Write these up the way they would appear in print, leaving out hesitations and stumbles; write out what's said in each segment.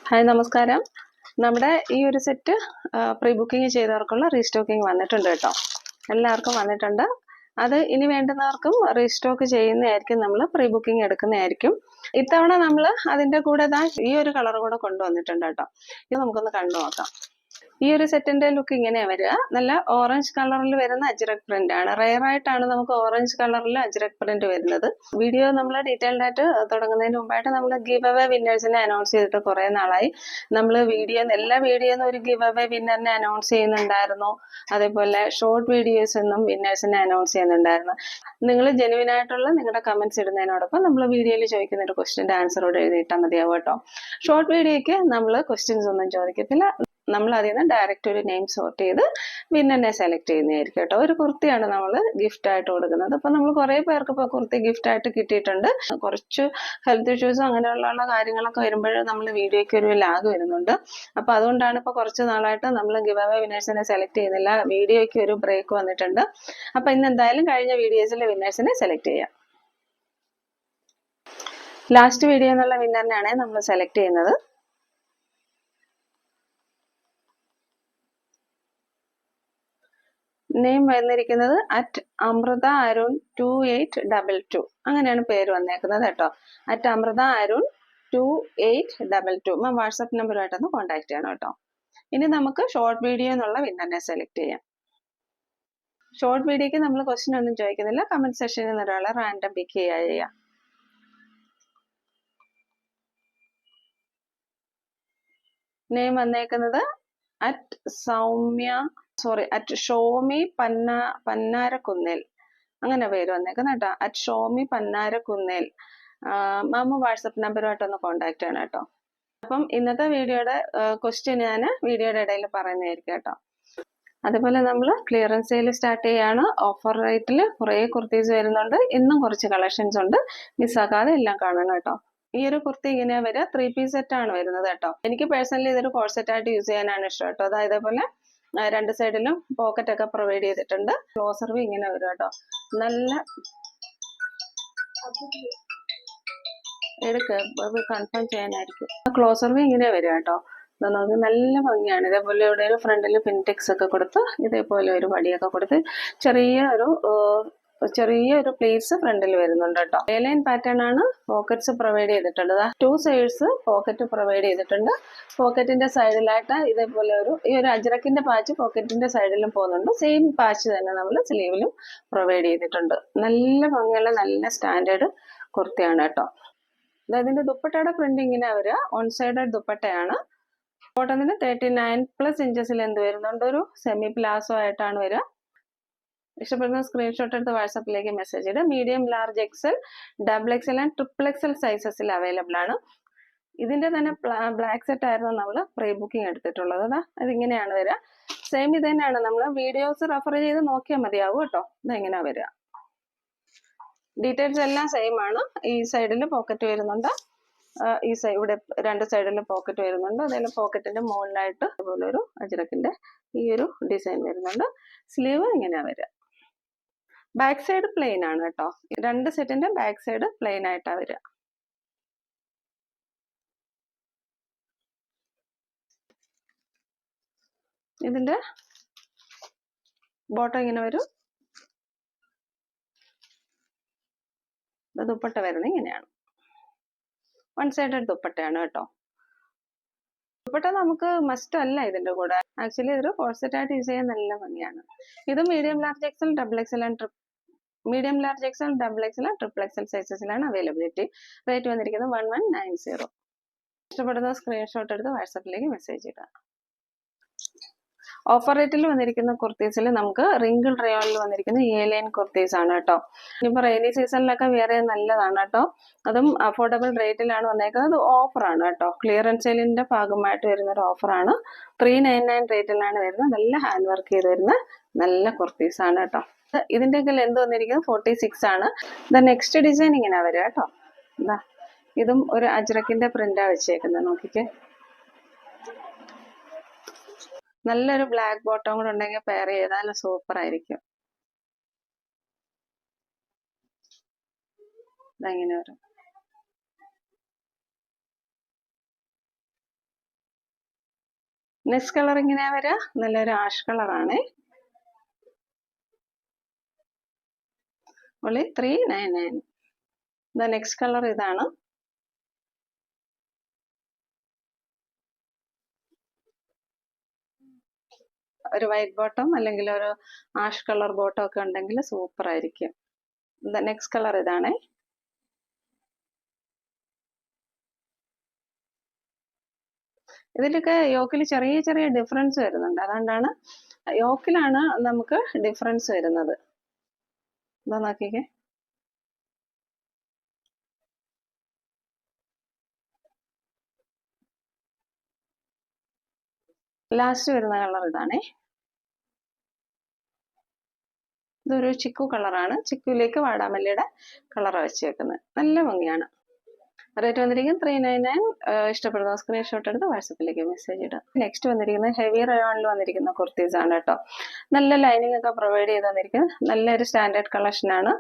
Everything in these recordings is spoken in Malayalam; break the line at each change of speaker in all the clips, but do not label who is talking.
ഹായ് നമസ്കാരം. നമ്മുടെ ഈ ഒരു സെറ്റ് പ്രീ ബുക്കിംഗ് ചെയ്തവർക്കുള്ള റീസ്റ്റോക്കിംഗ് വന്നിട്ടുണ്ട് കേട്ടോ. എല്ലാവർക്കും വന്നിട്ടുണ്ട്. അത് ഇനി വേണ്ടുന്നവർക്കും റീസ്റ്റോക്ക് ചെയ്യുന്നതായിരിക്കും, നമ്മൾ പ്രീ ബുക്കിംഗ് എടുക്കുന്നതായിരിക്കും. ഇത്തവണ നമ്മൾ അതിൻ്റെ കൂടെ ഈ ഒരു കളർ കൂടെ കൊണ്ടുവന്നിട്ടുണ്ട് കേട്ടോ. ഇത് നമുക്കൊന്ന് കണ്ടു നോക്കാം. ഈ ഒരു സെറ്റിന്റെ ലുക്ക് ഇങ്ങനെയാ വരിക. നല്ല ഓറഞ്ച് കളറിൽ വരുന്ന അജ്രക് പ്രിന്റ് ആണ്. റെയർ ആയിട്ടാണ് നമുക്ക് ഓറഞ്ച് കളറിൽ അജ്രക് പ്രിന്റ് വരുന്നത്. വീഡിയോ നമ്മൾ ഡീറ്റെയിൽഡ് ആയിട്ട് തുടങ്ങുന്നതിന് മുമ്പായിട്ട് നമ്മൾ ഗിവ് അവേ വിന്നേഴ്സിനെ അനൗൺസ് ചെയ്തിട്ട് കുറേ നാളായി. നമ്മൾ എല്ലാ വീഡിയോന്നും ഒരു ഗിവ് അവേ വിന്നറിനെ അനൗൺസ് ചെയ്യുന്നുണ്ടായിരുന്നു. അതേപോലെ ഷോർട്ട് വീഡിയോസ് എന്നും വിന്നേഴ്സിനെ അനൗൺസ് ചെയ്യുന്നുണ്ടായിരുന്നു. നിങ്ങൾ ജെനുവിൻ ആയിട്ടുള്ള നിങ്ങളുടെ കമന്റ്സ് ഇടുന്നതിനോടൊപ്പം നമ്മൾ വീഡിയോയിൽ ചോദിക്കുന്ന ഒരു ക്വസ്റ്റ്യൻ്റെ ആൻസറോട് എഴുതിയിട്ടാൽ മതിയാവും കേട്ടോ. ഷോർട്ട് വീഡിയോയ്ക്ക് നമ്മൾ ക്വസ്റ്റ്യൻസ് ഒന്നും ചോദിക്കത്തില്ല. നമ്മൾ അതിൽ നിന്ന് ഡയറക്റ്റ് ഒരു നെയിം സോർട്ട് ചെയ്ത് വിന്നറിനെ സെലക്ട് ചെയ്യുന്നതായിരിക്കും കേട്ടോ. ഒരു കുർത്തിയാണ് നമ്മൾ ഗിഫ്റ്റ് ആയിട്ട് കൊടുക്കുന്നത്. അപ്പം നമ്മൾ കുറേ പേർക്ക് ഇപ്പോൾ കുർത്തി ഗിഫ്റ്റ് ആയിട്ട് കിട്ടിയിട്ടുണ്ട്. കുറച്ച് ഹെൽത്ത് ഇഷ്യൂസും അങ്ങനെയുള്ള കാര്യങ്ങളൊക്കെ വരുമ്പോൾ നമ്മൾ വീഡിയോയ്ക്ക് ഒരു ലാഗ് വരുന്നുണ്ട്. അപ്പം അതുകൊണ്ടാണ് ഇപ്പോൾ കുറച്ച് നാളായിട്ട് നമ്മൾ ഗിവ് അവേ വിന്നേഴ്സിനെ സെലക്ട് ചെയ്യുന്നില്ല. വീഡിയോയ്ക്ക് ഒരു ബ്രേക്ക് വന്നിട്ടുണ്ട്. അപ്പം ഇന്ന് എന്തായാലും കഴിഞ്ഞ വീഡിയോസിലെ വിന്നേഴ്സിനെ സെലക്ട് ചെയ്യാം. ലാസ്റ്റ് വീഡിയോ എന്നുള്ള വിന്നറിനാണ് നമ്മൾ സെലക്ട് ചെയ്യുന്നത്. നെയിം വന്നിരിക്കുന്നത് @അമൃത അരുൺ 2822 അങ്ങനെയാണ് പേര് വന്നേക്കുന്നത് കേട്ടോ. @അമൃത അരുൺ 2822 വാട്സപ്പ് നമ്പറുമായിട്ടൊന്ന് കോൺടാക്ട് ചെയ്യണം കേട്ടോ. ഇനി നമുക്ക് ഷോർട്ട് വീഡിയോ എന്നുള്ള വിന്നറിനെ സെലക്ട് ചെയ്യാം. ഷോർട്ട് വീഡിയോക്ക് നമ്മൾ ക്വസ്റ്റ്യൻ ഒന്നും ചോദിക്കുന്നില്ല. കമന്റ് സെക്ഷനിൽ നിന്ന് ഒരാളെ റാൻഡം പിക്ക് ചെയ്യുക. നെയിം വന്നേക്കുന്നത് @ഷോമി പന്നാരക്കുന്നേൽ അങ്ങനെ പേര് വന്നേക്കുന്നത് കേട്ടോ. @ഷോമി പന്നാരക്കുന്നേൽ വാട്സപ്പ് നമ്പറുമായിട്ടൊന്ന് കോൺടാക്ട് ചെയ്യണം കേട്ടോ. അപ്പം ഇന്നത്തെ വീഡിയോയുടെ ക്വസ്റ്റ്യൻ ഞാൻ വീഡിയോയുടെ ഇടയിൽ പറയുന്നതായിരിക്കും കേട്ടോ. അതുപോലെ നമ്മൾ ക്ലിയറൻസ് സെയിൽ സ്റ്റാർട്ട് ചെയ്യാണ്. ഓഫർ റേറ്റിൽ കുറേ കുർത്തീസ് വരുന്നുണ്ട്. ഇന്നും കുറച്ച് കളക്ഷൻസ് ഉണ്ട്. മിസ്സാക്കാതെ എല്ലാം കാണണം കേട്ടോ. ഈ ഒരു കുർത്തി ഇങ്ങനെ വരിക 3 പീസ് സെറ്റ് ആണ് വരുന്നത് കേട്ടോ. എനിക്ക് പേഴ്സണലി ഇതൊരു കോഴ്സ് സെറ്റ് ആയിട്ട് യൂസ് ചെയ്യാനാണ് ഇഷ്ടം കേട്ടോ. അതായത് പോലെ രണ്ട് സൈഡിലും പോക്കറ്റ് ഒക്കെ പ്രൊവൈഡ് ചെയ്തിട്ടുണ്ട്. ക്ലോസർ വി ഇങ്ങനെ വരും കേട്ടോ. നല്ല കൺഫേം ചെയ്യാനായിരിക്കും. ക്ലോസർ വി ഇങ്ങനെ വരും കേട്ടോ. നമുക്ക് നല്ല ഭംഗിയാണ്. ഇതേപോലെ ഇവിടെ ഒരു ഫ്രണ്ടിൽ പിൻടെക്സ് ഒക്കെ കൊടുത്ത് ഇതേപോലെ ഒരു വടിയൊക്കെ കൊടുത്ത് ചെറിയൊരു പ്ലേറ്റ്സ് ഫ്രണ്ടിൽ വരുന്നുണ്ട് കേട്ടോ. എലൈൻ പാറ്റേൺ ആണ്. പോക്കറ്റ്സ് പ്രൊവൈഡ് ചെയ്തിട്ടുണ്ട്. 2 സൈഡ്സ് പോക്കറ്റ് പ്രൊവൈഡ് ചെയ്തിട്ടുണ്ട്. പോക്കറ്റിന്റെ സൈഡിലായിട്ട് ഇതേപോലെ ഈ ഒരു അജ്രക്കിന്റെ പാച്ച് പോക്കറ്റിന്റെ സൈഡിലും പോകുന്നുണ്ട്. സെയിം പാച്ച് തന്നെ നമ്മൾ സ്ലീവിലും പ്രൊവൈഡ് ചെയ്തിട്ടുണ്ട്. നല്ല ഭംഗിയുള്ള നല്ല സ്റ്റാൻഡേർഡ് കുർത്തിയാണ് കേട്ടോ. ഇതിന്റെ ദുപ്പട്ടയുടെ പ്രിന്റ് ഇങ്ങനെ വരിക. 1 സൈഡഡ് ദുപ്പട്ടയാണ്. കോട്ടണിന് 39+ ഇഞ്ചസിൽ എന്ത് വരുന്നുണ്ട്, ഒരു സെമി പ്ലാസോ ആയിട്ടാണ് വരിക. ഇഷ്ടപ്പെടുന്ന സ്ക്രീൻഷോട്ട് എടുത്ത് വാട്സാപ്പിലേക്ക് മെസ്സേജ് ഇടുക. Medium, large, XL, XXL and XXL സൈസസിൽ അവൈലബിൾ ആണ്. ഇതിന്റെ തന്നെ ബ്ലാക്ക് സെറ്റ് ആയിരുന്നു നമ്മൾ പ്രീ ബുക്കിംഗ് എടുത്തിട്ടുള്ളത്. അതിങ്ങനെയാണ് വരിക. സെയിം ഇത് തന്നെയാണ്. നമ്മൾ വീഡിയോസ് റെഫർ ചെയ്ത് നോക്കിയാൽ മതിയാവും കേട്ടോ. ഇതെങ്ങനെയാ വരിക. ഡീറ്റെയിൽസ് എല്ലാം സെയിം ആണ്. ഈ സൈഡിൽ പോക്കറ്റ് വരുന്നുണ്ട്. ഈ ഇവിടെ 2 സൈഡിൽ പോക്കറ്റ് വരുന്നുണ്ട്. അതേപോലെ പോക്കറ്റിന്റെ മുകളിലായിട്ട് ഇതുപോലെ ഒരു അജ്രക്കിന്റെ ഈ ഒരു ഡിസൈൻ വരുന്നുണ്ട്. സ്ലീവ് ഇങ്ങനെയാ വരിക. ബാക്ക് സൈഡ് പ്ലെയിൻ ആണ് കേട്ടോ. 2 സെറ്റിന്റെ ബാക്ക് സൈഡ് പ്ലെയിൻ ആയിട്ടാ വരിക. ഇതിന്റെ ബോട്ടം ഇങ്ങനെ വരും. ദുപ്പട്ട വരുന്നത് ഇങ്ങനെയാണ്. 1 സൈഡഡ് ദുപ്പട്ടയാണ് കേട്ടോ. ദുപ്പട്ട നമുക്ക് മസ്റ്റ് അല്ല ഇതിന്റെ കൂടെ. ആക്ച്വലി ഇതൊരു കോഴ്സെറ്റ് ആയിട്ട് യൂസ് ചെയ്യാൻ നല്ല ഭംഗിയാണ്. ഇത് medium, large, XL, XXL and medium, large, XL, XXL and XXL സൈസസിലാണ് അവൈലബിലിറ്റി. റേറ്റ് വന്നിരിക്കുന്നത് 1190. ഇഷ്ടപ്പെടുന്ന സ്ക്രീൻഷോട്ട് എടുത്ത് വാട്സാപ്പിലേക്ക് മെസ്സേജ് ഇടുക. ഓഫർ റേറ്റിൽ വന്നിരിക്കുന്ന കുർത്തീസിൽ നമുക്ക് റിങ്കിൾ റയോണിൽ വന്നിരിക്കുന്ന A-ലൈൻ കുർത്തീസ് ആണ് കേട്ടോ. ഇനിയിപ്പോൾ റെയിനി സീസണിലൊക്കെ വേറെ നല്ലതാണ് കേട്ടോ. അതും അഫോർഡബിൾ റേറ്റിലാണ് വന്നേക്കുന്നത്. ഓഫറാണ് കേട്ടോ. ക്ലിയറൻസ് സെയിലിന്റെ ഭാഗമായിട്ട് വരുന്ന ഒരു ഓഫറാണ്. 399 റേറ്റിലാണ് വരുന്നത്. നല്ല ഹാൻഡ് വർക്ക് ചെയ്ത് വരുന്ന നല്ല കുർത്തീസ് ആണ് കേട്ടോ. ഇതിന്റെയൊക്കെ ലെന്ത് വന്നിരിക്കുന്നത് 46 ആണ്. നെക്സ്റ്റ് ഡിസൈൻ ഇങ്ങനെ വരിക കേട്ടോ. ഇതും ഒരു അജ്രക്കിന്റെ പ്രിന്റാ വെച്ചേക്കുന്നത്. നോക്കിക്കേ. നല്ലൊരു ബ്ലാക്ക് ബോട്ടം കൂടെ ഉണ്ടെങ്കിൽ പെയർ ചെയ്താൽ സൂപ്പർ ആയിരിക്കും. ഇതെങ്ങനെ വരും. നെക്സ്റ്റ് കളർ ഇങ്ങനെയാ വരിക, നല്ലൊരു ആഷ് കളറാണ്. only 399. നെക്സ്റ്റ് കളർ ഇതാണ്. ഒരു വൈറ്റ് ബോട്ടം അല്ലെങ്കിൽ ഒരു ആഷ് കളർ ബോട്ടം ഒക്കെ ഉണ്ടെങ്കിൽ സൂപ്പർ ആയിരിക്കും. നെക്സ്റ്റ് കളർ ഇതാണ്. ഇതിലൊക്കെ യോക്കിൽ ചെറിയ ചെറിയ ഡിഫറൻസ് വരുന്നുണ്ട്, അതുകൊണ്ടാണ് യോക്കിലാണ് നമുക്ക് ഡിഫറൻസ് വരുന്നത്. എന്താ നോക്കിക്കേ, ലാസ്റ്റ് വരുന്ന കളർ ഇതാണേ. ഇതൊരു ചിക്കു കളറാണ്. ചിക്കുവിലേക്ക് വാടാമല്ലിയുടെ കളർ വെച്ചേക്കുന്നത്. നല്ല ഭംഗിയാണ്. റേറ്റ് വന്നിരിക്കുന്നത് 399. ഇഷ്ടപ്പെടുന്ന സ്ക്രീൻഷോട്ട് എടുത്ത് വാട്സപ്പിലേക്ക് മെസ്സേജ് ഇടുക. നെക്സ്റ്റ് വന്നിരിക്കുന്നത് ഹെവി റയോണിൽ വന്നിരിക്കുന്ന കുർത്തീസ് ആണ് കേട്ടോ. നല്ല ലൈനിങ് ഒക്കെ പ്രൊവൈഡ് ചെയ്ത് തന്നിരിക്കുന്നത്. നല്ലൊരു സ്റ്റാൻഡേർഡ് കളക്ഷൻ ആണ്.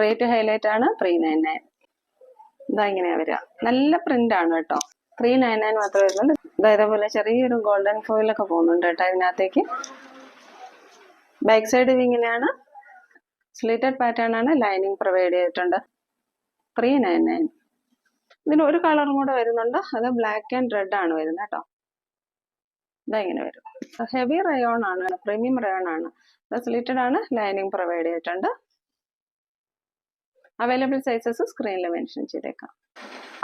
റേറ്റ് ഹൈലൈറ്റ് ആണ് 399. ഇതാ ഇങ്ങനെയാ വരിക. നല്ല പ്രിന്റ് ആണ് കേട്ടോ. 399 മാത്രമേ വരുന്നുള്ളൂ. ഇതേപോലെ ചെറിയൊരു ഗോൾഡൻ ഫോയിലൊക്കെ പോകുന്നുണ്ട് കേട്ടോ ഇതിനകത്തേക്ക്. ബാക്ക് സൈഡ് ഇങ്ങനെയാണ്. സ്ലിറ്റഡ് പാറ്റേൺ ആണ്. ലൈനിങ് പ്രൊവൈഡ് ചെയ്തിട്ടുണ്ട്. 399. ഇതിന് ഒരു കളറും കൂടെ വരുന്നുണ്ട്. അത് ബ്ലാക്ക് ആൻഡ് റെഡ് ആണ് വരുന്നത് കേട്ടോ. ഇതാ ഇങ്ങനെ വരും. ഹെവി റയോൺ ആണ്, പ്രീമിയം റയോൺ ആണ്. സ്ലിറ്റഡ് ആണ്. ലൈനിങ് പ്രൊവൈഡ് ചെയ്തിട്ടുണ്ട്. അവൈലബിൾ സൈസസ് സ്ക്രീനിൽ മെൻഷൻ ചെയ്തേക്കാം.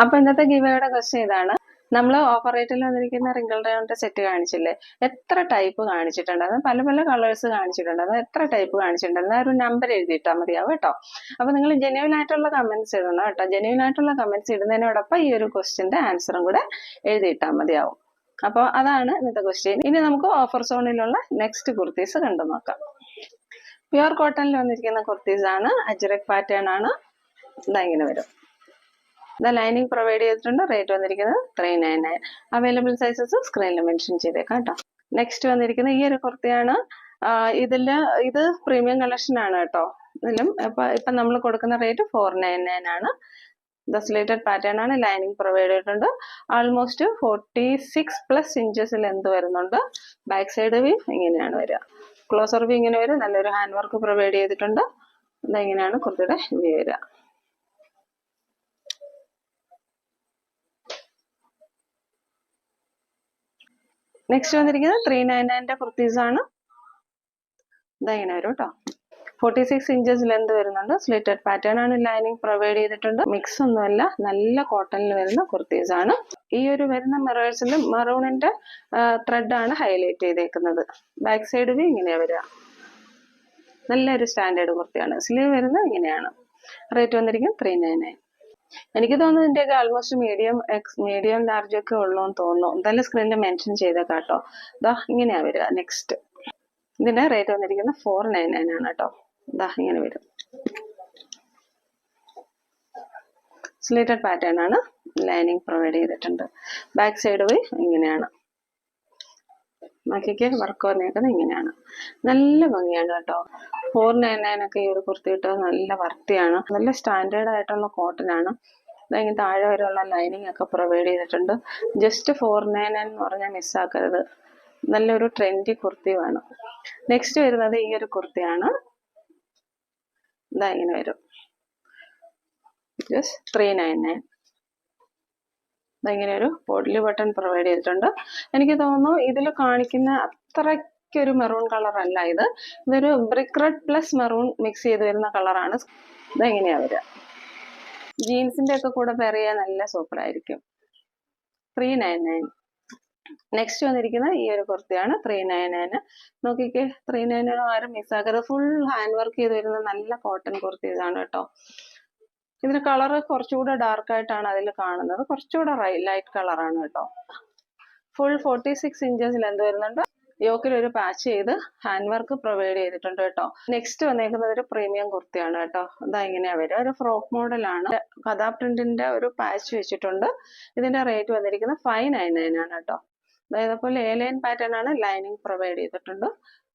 അപ്പൊ ഇന്നത്തെ ഗിവയുടെ ക്വസ്റ്റ്യൻ ഇതാണ്. നമ്മൾ ഓഫർ റേറ്റിൽ വന്നിരിക്കുന്ന റിങ്കിൾ റയോണിന്റെ സെറ്റ് കാണിച്ചില്ലേ, എത്ര ടൈപ്പ് കാണിച്ചിട്ടുണ്ട്? അത് പല പല കളേഴ്സ് കാണിച്ചിട്ടുണ്ട്. അത് എത്ര ടൈപ്പ് കാണിച്ചിട്ടുണ്ട് ഒരു നമ്പർ എഴുതിയിട്ടാൽ മതിയാവും കേട്ടോ. അപ്പൊ നിങ്ങൾ ജെന്യൂൻ ആയിട്ടുള്ള കമന്റ്സ് ഇടണം കേട്ടോ. ജെന്യൂൻ ആയിട്ടുള്ള കമന്റ്സ് ഇടുന്നതിനോടൊപ്പം ഈ ഒരു ക്വസ്റ്റ്യന്റെ ആൻസറും കൂടെ എഴുതിയിട്ടാൽ മതിയാവും. അപ്പോൾ അതാണ് ഇന്നത്തെ ക്വസ്റ്റ്യൻ. ഇനി നമുക്ക് ഓഫർ സോണിലുള്ള നെക്സ്റ്റ് കുർത്തീസ് കണ്ടു നോക്കാം. പ്യുർ കോട്ടണിൽ വന്നിരിക്കുന്ന കുർത്തീസ് ആണ്. അജ്രക് പാറ്റേൺ ആണ്. ഇതാ ഇങ്ങനെ വരും. ലൈനിങ് പ്രൊവൈഡ് ചെയ്തിട്ടുണ്ട്. റേറ്റ് വന്നിരിക്കുന്നത് 399. അവൈലബിൾ സൈസസ് സ്ക്രീനിൽ മെൻഷൻ ചെയ്തേക്കാം കേട്ടോ. നെക്സ്റ്റ് വന്നിരിക്കുന്ന ഈ ഒരു കുർത്തിയാണ്. ഇത് പ്രീമിയം കളക്ഷൻ ആണ് കേട്ടോ. ഇതിലും ഇപ്പൊ നമ്മൾ കൊടുക്കുന്ന റേറ്റ് 499 ആണ്. സ്ലിറ്റഡ് പാറ്റേൺ ആണ്. ലൈനിങ് പ്രൊവൈഡ് ചെയ്തിട്ടുണ്ട്. ആൾമോസ്റ്റ് 46+ ഇഞ്ചസ് ലെന്ത് വരുന്നുണ്ട്. ബാക്ക് സൈഡ് വ്യൂ ഇങ്ങനെയാണ് വരിക. ക്ലോസർ വ്യൂ ഇങ്ങനെ വരും. നല്ലൊരു ഹാൻഡ് വർക്ക് പ്രൊവൈഡ് ചെയ്തിട്ടുണ്ട്. ഇതെങ്ങനെയാണ് കുർത്തിയുടെ വ്യൂ വരിക. നെക്സ്റ്റ് വന്നിരിക്കുന്നത് 399 കുർത്തീസ് ആണ്. ഇതെങ്ങനെ വരും കേട്ടോ. 46 ഇഞ്ചസ് ലെന്ത് വരുന്നുണ്ട്. സ്ലിറ്റഡ് പാറ്റേൺ ആണ്. ലൈനിങ് പ്രൊവൈഡ് ചെയ്തിട്ടുണ്ട്. മിക്സ് ഒന്നുമല്ല, നല്ല കോട്ടണിൽ വരുന്ന കുർത്തീസ് ആണ്. ഈ ഒരു വരുന്ന മിറേഴ്സിൽ മറൂണിന്റെ ത്രെഡ് ആണ് ഹൈലൈറ്റ് ചെയ്തേക്കുന്നത്. ബാക്ക് സൈഡ് വ്യൂ ഇങ്ങനെയാ വരിക. നല്ലൊരു സ്റ്റാൻഡേർഡ് കുർത്തിയാണ്. സ്ലീവ് വരുന്നത് ഇങ്ങനെയാണ്. റേറ്റ് വന്നിരിക്കുന്നത് 399. എനിക്ക് തോന്നുന്നു ഇതിന്റെയൊക്കെ ആൾമോസ്റ്റ് മീഡിയം ലാർജ് ഒക്കെ ഉള്ളൂ എന്ന് തോന്നുന്നു. എന്തായാലും സ്ക്രീനിൽ മെൻഷൻ ചെയ്തേക്കാം കേട്ടോ. ഇതാ ഇങ്ങനെയാ വരിക. നെക്സ്റ്റ് ഇതിന്റെ റേറ്റ് വന്നിരിക്കുന്നത് 499 ആണ് കേട്ടോ. ഇതാ ഇങ്ങനെ വരും. സ്ലിറ്റഡ് പാറ്റേൺ ആണ്. ലൈനിങ് പ്രൊവൈഡ് ചെയ്തിട്ടുണ്ട്. ബാക്ക് സൈഡ് പോയി ഇങ്ങനെയാണ്. ബാക്കിക്ക് വർക്ക് വന്നേക്കുന്നത് ഇങ്ങനെയാണ്. നല്ല ഭംഗിയാണ് കേട്ടോ. 499 ഒക്കെ ഈ ഒരു കുർത്തി കിട്ടുന്നത് നല്ല വർത്തിയാണ്. നല്ല സ്റ്റാൻഡേർഡ് ആയിട്ടുള്ള കോട്ടൺ ആണ്. ഇങ്ങനെ താഴെ വരെയുള്ള ലൈനിങ് ഒക്കെ പ്രൊവൈഡ് ചെയ്തിട്ടുണ്ട്. ജസ്റ്റ് 499 എന്ന് പറഞ്ഞാൽ മിസ്സാക്കരുത്. നല്ലൊരു ട്രെൻഡി കുർത്തിയുമാണ്. നെക്സ്റ്റ് വരുന്നത് ഈ ഒരു കുർത്തിയാണ്. ഇതാ ഇങ്ങനെ വരും. ജസ്റ്റ് 399. ഇങ്ങനെ ഒരു പോഡ്ലി ബട്ടൺ പ്രൊവൈഡ് ചെയ്തിട്ടുണ്ട്. എനിക്ക് തോന്നുന്നു ഇതിൽ കാണിക്കുന്ന അത്രയ്ക്കൊരു മെറൂൺ കളർ അല്ല ഇത്. ഇതൊരു brick red plus maroon mix ചെയ്ത് വരുന്ന കളറാണ്. ഇതെങ്ങനെയാ വരിക. ജീൻസിന്റെ ഒക്കെ കൂടെ പെയർ ചെയ്യാൻ നല്ല സൂപ്പർ ആയിരിക്കും. 399. നെക്സ്റ്റ് വന്നിരിക്കുന്നത് ഈ ഒരു കുർത്തിയാണ്. 399. നോക്കിക്കേ, 399 ആരും മിസ്സാക്കരുത്. ഫുൾ ഹാൻഡ് വർക്ക് ചെയ്ത് വരുന്ന നല്ല കോട്ടൺ കുർത്തീസ് ആണ് കേട്ടോ. ഇതിന് കളർ കുറച്ചുകൂടെ ഡാർക്ക് ആയിട്ടാണ് അതിൽ കാണുന്നത്. കുറച്ചുകൂടെ ലൈറ്റ് കളറാണ് കേട്ടോ. ഫുൾ 46 ഇഞ്ചസ് ലെന്ത് വരുന്നുണ്ട്. യോക്കിൽ ഒരു പാച്ച് ചെയ്ത് ഹാൻഡ് വർക്ക് പ്രൊവൈഡ് ചെയ്തിട്ടുണ്ട് കേട്ടോ. നെക്സ്റ്റ് വന്നേക്കുന്നത് ഒരു പ്രീമിയം കുർത്തിയാണ് കേട്ടോ. ഇതാ ഇങ്ങനെയാ വരിക. ഒരു ഫ്രോക്ക് മോഡലാണ്. കഥാ പ്രിന്റിന്റെ ഒരു പാച്ച് വെച്ചിട്ടുണ്ട്. ഇതിന്റെ റേറ്റ് വന്നിരിക്കുന്നത് 599 ആണ് കേട്ടോ. അതേപോലെ എ ലൈൻ പാറ്റേൺ ആണ്. ലൈനിങ് പ്രൊവൈഡ് ചെയ്തിട്ടുണ്ട്.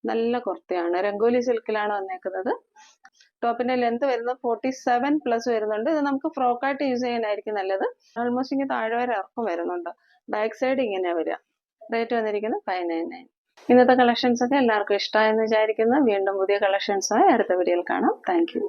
നല്ല കുർത്തിയാണ്. രംഗോലി സിൽക്കിലാണ് വന്നേക്കുന്നത്. ടോപ്പിന്റെ ലെന്ത് വരുന്നത് 47+ വരുന്നുണ്ട്. ഇത് നമുക്ക് ഫ്രോക്കായിട്ട് യൂസ് ചെയ്യാനായിരിക്കും നല്ലത്. ഓൾമോസ്റ്റ് ഇങ്ങനെ താഴെ വരെ ഇറക്കം വരുന്നുണ്ട്. ബാക്ക് സൈഡ് ഇങ്ങനെ വരിക. റേറ്റ് വന്നിരിക്കുന്നത് 599. ഇന്നത്തെ കളക്ഷൻസ് ഒക്കെ എല്ലാവർക്കും ഇഷ്ടമായെന്ന് വിചാരിക്കുന്നു. വീണ്ടും പുതിയ കളക്ഷൻസുമായി അടുത്ത വീഡിയോയിൽ കാണാം. Thank you.